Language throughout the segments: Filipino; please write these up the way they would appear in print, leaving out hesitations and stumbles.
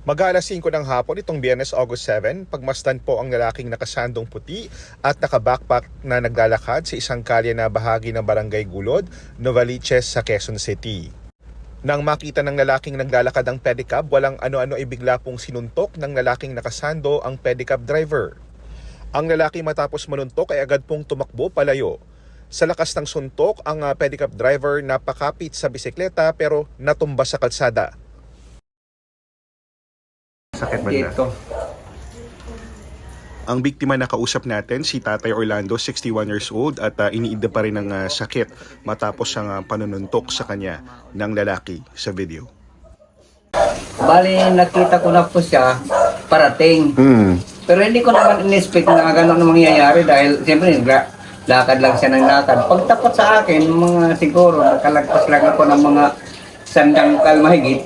Mag-aalas 5 ng hapon itong Biyernes, August 7, pagmasdan po ang lalaking nakasandong puti at naka-backpack na naglalakad sa isang kalye na bahagi ng Barangay Gulod, Novaliches sa Quezon City. Nang makita ng lalaking naglalakad ang pedicab, walang ano-ano ay bigla pong sinuntok ng lalaking nakasando ang pedicab driver. Ang lalaki matapos manuntok ay agad pong tumakbo palayo. Sa lakas ng suntok, ang pedicab driver napakapit sa bisikleta pero natumba sa kalsada. Sakit ba Dito. Ang biktima na kausap natin, si Tatay Orlando, 61 years old at iniida pa rin ng sakit matapos ang panununtok sa kanya ng lalaki sa video. Bali, nakita ko na po siya parating. Pero hindi ko naman in-expect na gano'n ang mangyayari dahil siyempre lakad lang siya ng lakad. Pagtapat sa akin, mga siguro, nakalagpas lang ako ng mga sandang kalmahigit,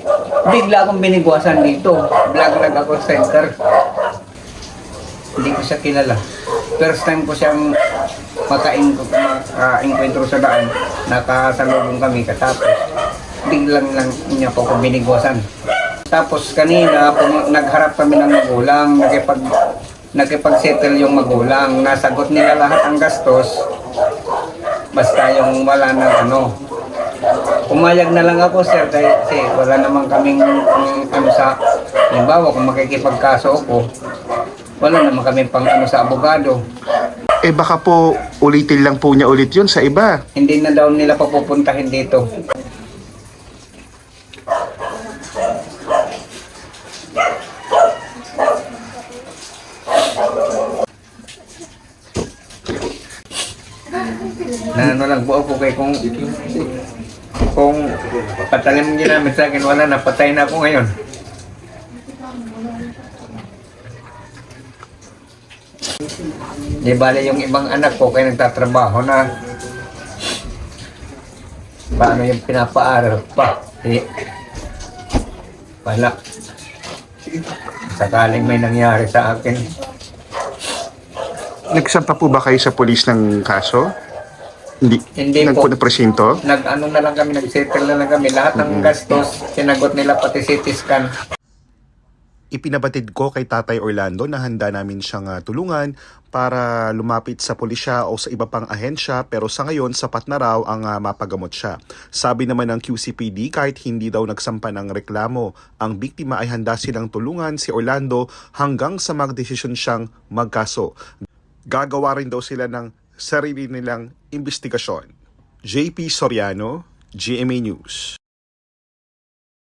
bigla akong binigwasan dito. Vlog ako sa center. Hindi ko siya kilala. First time ko siyang maka-encuentro sa daan. Nakasalubong kami katapos. Biglang lang niya po ako binigwasan. Tapos kanina, nagharap kami ng magulang, nakipag-settle yung magulang. Nasagot nila lahat ang gastos. Basta yung wala na Pumayag na lang ako, sir, kasi wala naman kaming sa, halimbawa kung makikipagkaso ako, wala naman kami pang sa abogado. Baka po ulitin lang po niya ulit yun sa iba. Hindi na daw nila papupuntahin dito. Na lang po ako kay kung patalim niyo namin sa akin, wala na, patay na ako ngayon. Di bale yung ibang anak ko kaya nagtatrabaho na. Paano yung pinapaaral pa? Wala. Sakaling may nangyari sa akin. Nagsampa po ba kayo sa pulis ng kaso? Hindi po. Na presinto? Na lang kami, nag-settle na lang kami. Lahat ng gastos, sinagot nila pati CT scan. Ipinabatid ko kay Tatay Orlando na handa namin siyang tulungan para lumapit sa pulisya o sa iba pang ahensya, pero sa ngayon sapat na raw ang mapagamot siya. Sabi naman ng QCPD, kahit hindi daw nagsampa ng reklamo ang biktima, ay handa silang tulungan si Orlando hanggang sa magdesisyon siyang magkaso. Gagawa rin daw sila ng sarili nilang investigasyon. JP Soriano, GMA News.